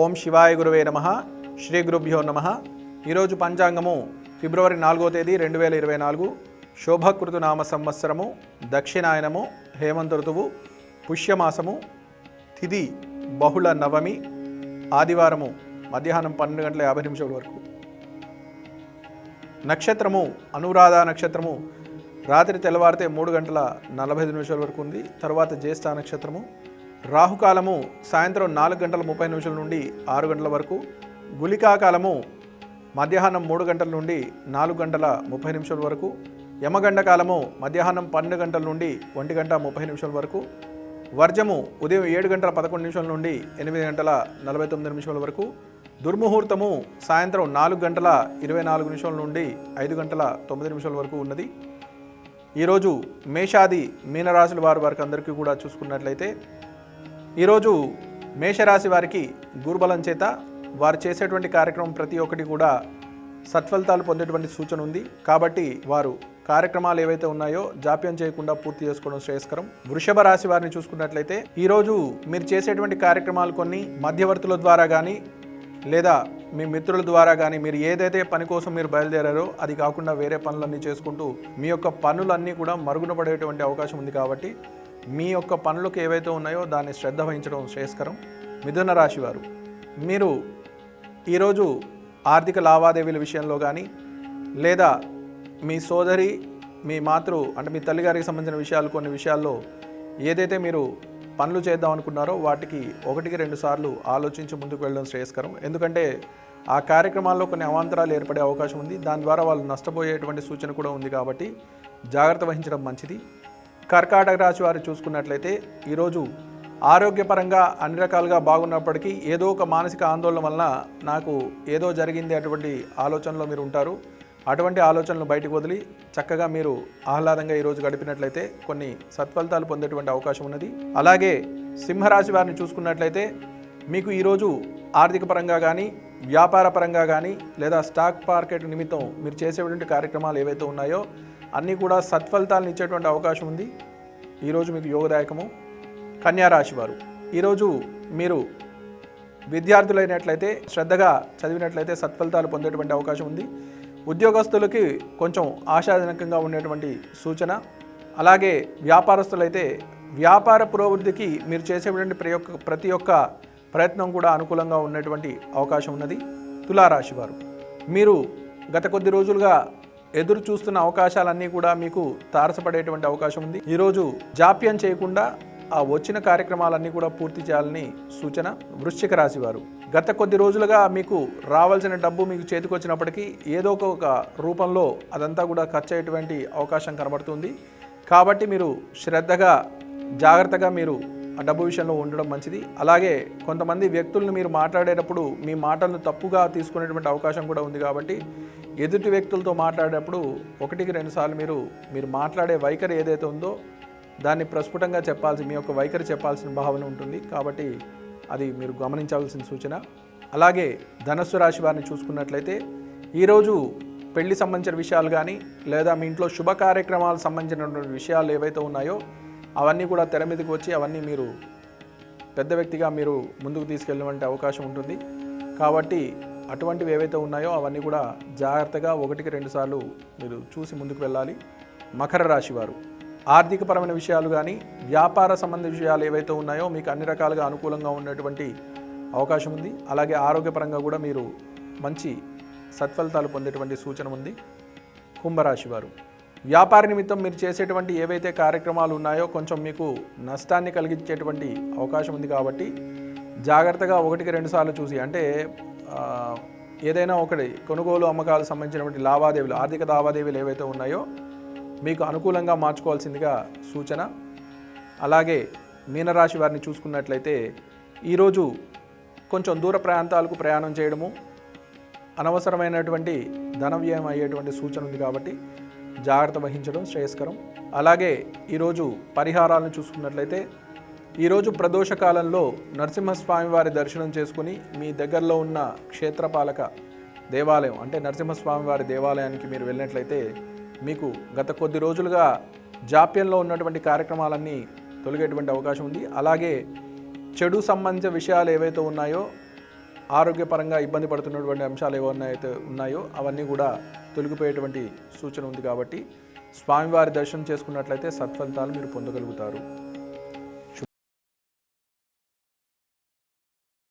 ఓం శివాయ గురువే నమః. శ్రీ గురుభ్యో నమః. ఈరోజు పంచాంగము ఫిబ్రవరి 4వ తేదీ 2024, శోభకృతు నామ సంవత్సరము, దక్షిణాయనము, హేమంత ఋతువు, పుష్యమాసము, తిథి బహుళ నవమి, ఆదివారము మధ్యాహ్నం 12:50 వరకు. నక్షత్రము అనురాధ నక్షత్రము రాత్రి తెల్లవారితే 3:45 వరకు ఉంది. తర్వాత జ్యేష్ఠ నక్షత్రము. రాహుకాలము సాయంత్రం 4:30 నుండి 6 వరకు. గుళికా కాలము మధ్యాహ్నం 3 నుండి 4:30 వరకు. యమగండ కాలము మధ్యాహ్నం 12 నుండి 1:30 వరకు. వర్జము ఉదయం 7:11 నుండి 8:49 వరకు. దుర్ముహూర్తము సాయంత్రం 4:24 నుండి 5:09 వరకు ఉన్నది. ఈరోజు మేషాది మీనరాశుల వారికి అందరికీ కూడా చూసుకున్నట్లయితే, ఈరోజు మేషరాశి వారికి గురుబలం చేత వారు చేసేటువంటి కార్యక్రమం ప్రతి ఒక్కటి కూడా సత్ఫలితాలు పొందేటువంటి సూచన ఉంది. కాబట్టి వారు కార్యక్రమాలు ఏవైతే ఉన్నాయో జాప్యం చేయకుండా పూర్తి చేసుకోవడం శ్రేయస్కరం. వృషభ రాశి వారిని చూసుకున్నట్లయితే, ఈరోజు మీరు చేసేటువంటి కార్యక్రమాలు కొన్ని మధ్యవర్తుల ద్వారా కానీ లేదా మీ మిత్రుల ద్వారా కానీ మీరు ఏదైతే పని కోసం మీరు బయలుదేరారో అది కాకుండా వేరే పనులన్నీ చేసుకుంటూ మీ యొక్క పనులన్నీ కూడా మరుగున పడేటువంటి అవకాశం ఉంది. కాబట్టి మీ యొక్క పనులకు ఏవైతే ఉన్నాయో దాన్ని శ్రద్ధ వహించడం శ్రేయస్కరం. మిథున రాశి వారు, మీరు ఈరోజు ఆర్థిక లావాదేవీల విషయంలో కానీ లేదా మీ సోదరి మీ అంటే మీ తల్లిగారికి సంబంధించిన విషయాలు కొన్ని విషయాల్లో ఏదైతే మీరు పనులు చేద్దాం అనుకున్నారో వాటికి 1-2 సార్లు ఆలోచించి ముందుకు వెళ్ళడం శ్రేయస్కరం. ఎందుకంటే ఆ కార్యక్రమాల్లో కొన్ని అవాంతరాలు ఏర్పడే అవకాశం ఉంది. దాని ద్వారా వాళ్ళు నష్టపోయేటువంటి సూచన కూడా ఉంది. కాబట్టి జాగ్రత్త వహించడం మంచిది. కర్కాటక రాశి వారు చూసుకున్నట్లయితే, ఈరోజు ఆరోగ్యపరంగా అన్ని రకాలుగా బాగున్నప్పటికీ ఏదో ఒక మానసిక ఆందోళన వలన నాకు ఏదో జరిగింది అటువంటి ఆలోచనలో మీరు ఉంటారు. అటువంటి ఆలోచనలు బయటకు వదిలి చక్కగా మీరు ఆహ్లాదంగా ఈరోజు గడిపినట్లయితే కొన్ని సత్ఫలితాలు పొందేటువంటి అవకాశం ఉన్నది. అలాగే సింహరాశి వారిని చూసుకున్నట్లయితే, మీకు ఈరోజు ఆర్థిక పరంగా కానీ వ్యాపార పరంగా కానీ లేదా స్టాక్ మార్కెట్ నిమిత్తం మీరు చేసేటువంటి కార్యక్రమాలు ఏవైతే ఉన్నాయో అన్నీ కూడా సత్ఫలితాలను ఇచ్చేటువంటి అవకాశం ఉంది. ఈరోజు మీకు యోగదాయకము. కన్యారాశి వారు, ఈరోజు మీరు విద్యార్థులైనట్లయితే శ్రద్ధగా చదివినట్లయితే సత్ఫలితాలు పొందేటువంటి అవకాశం ఉంది. ఉద్యోగస్తులకి కొంచెం ఆశాజనకంగా ఉండేటువంటి సూచన. అలాగే వ్యాపారస్తులైతే వ్యాపార పురోభివృద్ధికి మీరు చేసేటువంటి ప్రతి ఒక్క ప్రయత్నం కూడా అనుకూలంగా ఉన్నటువంటి అవకాశం ఉన్నది. తులారాశి వారు, మీరు గత కొద్ది రోజులుగా ఎదురు చూస్తున్న అవకాశాలన్నీ కూడా మీకు తారసపడేటువంటి అవకాశం ఉంది. ఈరోజు జాప్యం చేయకుండా ఆ వచ్చిన కార్యక్రమాలన్నీ కూడా పూర్తి చేయాలని సూచన. వృశ్చిక రాశి వారు, గత కొద్ది రోజులుగా మీకు రావాల్సిన డబ్బు మీకు చేతికి వచ్చినప్పటికీ ఏదో ఒక రూపంలో అదంతా కూడా ఖర్చు అయ్యేటువంటి అవకాశం కనబడుతుంది. కాబట్టి మీరు శ్రద్ధగా జాగ్రత్తగా మీరు ఆ డబ్బు విషయంలో ఉండడం మంచిది. అలాగే కొంతమంది వ్యక్తులను మీరు మాట్లాడేటప్పుడు మీ మాటలను తప్పుగా తీసుకునేటువంటి అవకాశం కూడా ఉంది. కాబట్టి ఎదుటి వ్యక్తులతో మాట్లాడేటప్పుడు 1-2 సార్లు మీరు మాట్లాడే వైఖరి ఏదైతే ఉందో దాన్ని ప్రస్ఫుటంగా మీ యొక్క వైఖరి చెప్పాల్సిన భావన ఉంటుంది. కాబట్టి అది మీరు గమనించాల్సిన సూచన. అలాగే ధనస్సు రాశి వారిని చూసుకున్నట్లయితే, ఈరోజు పెళ్లి సంబంధించిన విషయాలు కానీ లేదా మీ ఇంట్లో శుభ కార్యక్రమాలకు సంబంధించినటువంటి విషయాలు ఏవైతే ఉన్నాయో అవన్నీ కూడా తెర మీదకి వచ్చి అవన్నీ మీరు పెద్ద వ్యక్తిగా మీరు ముందుకు తీసుకెళ్ళినటువంటి అవకాశం ఉంటుంది. కాబట్టి అటువంటివి ఏవైతే ఉన్నాయో అవన్నీ కూడా జాగ్రత్తగా 1-2 సార్లు మీరు చూసి ముందుకు వెళ్ళాలి. మకర రాశి వారు, ఆర్థికపరమైన విషయాలు కానీ వ్యాపార సంబంధ విషయాలు ఏవైతే ఉన్నాయో మీకు అన్ని రకాలుగా అనుకూలంగా ఉండేటువంటి అవకాశం ఉంది. అలాగే ఆరోగ్యపరంగా కూడా మీరు మంచి సత్ఫలితాలు పొందేటువంటి సూచన ఉంది. కుంభరాశి వారు, వ్యాపార నిమిత్తం మీరు చేసేటువంటి ఏవైతే కార్యక్రమాలు ఉన్నాయో కొంచెం మీకు నష్టాన్ని కలిగించేటువంటి అవకాశం ఉంది. కాబట్టి జాగ్రత్తగా 1-2 సార్లు చూసి, అంటే ఏదైనా ఒకటి కొనుగోలు అమ్మకాలకు సంబంధించినటువంటి లావాదేవీలు ఆర్థిక లావాదేవీలు ఏవైతే ఉన్నాయో మీకు అనుకూలంగా మార్చుకోవాల్సిందిగా సూచన. అలాగే మీనరాశి వారిని చూసుకున్నట్లయితే, ఈరోజు కొంచెం దూర ప్రాంతాలకు ప్రయాణం చేయడము అనవసరమైనటువంటి ధన వ్యయం అయ్యేటువంటి సూచన ఉంది. కాబట్టి జాగ్రత్త వహించడం శ్రేయస్కరం. అలాగే ఈరోజు పరిహారాలను చూసుకున్నట్లయితే, ఈరోజు ప్రదోష కాలంలో నరసింహస్వామి వారి దర్శనం చేసుకుని మీ దగ్గరలో ఉన్న క్షేత్రపాలక దేవాలయం అంటే నరసింహస్వామి వారి దేవాలయానికి మీరు వెళ్ళినట్లయితే మీకు గత కొద్ది రోజులుగా జాప్యంలో ఉన్నటువంటి కార్యక్రమాలన్నీ తొలగేటువంటి అవకాశం ఉంది. అలాగే చెడు సంబంధించిన విషయాలు ఏవైతే ఉన్నాయో ఆరోగ్యపరంగా ఇబ్బంది పడుతున్నటువంటి అంశాలు ఏవైనా అయితే ఉన్నాయో అవన్నీ కూడా తొలగిపోయేటువంటి సూచన ఉంది. కాబట్టి స్వామివారి దర్శనం చేసుకున్నట్లయితే సత్ఫలితాలు మీరు పొందగలుగుతారు.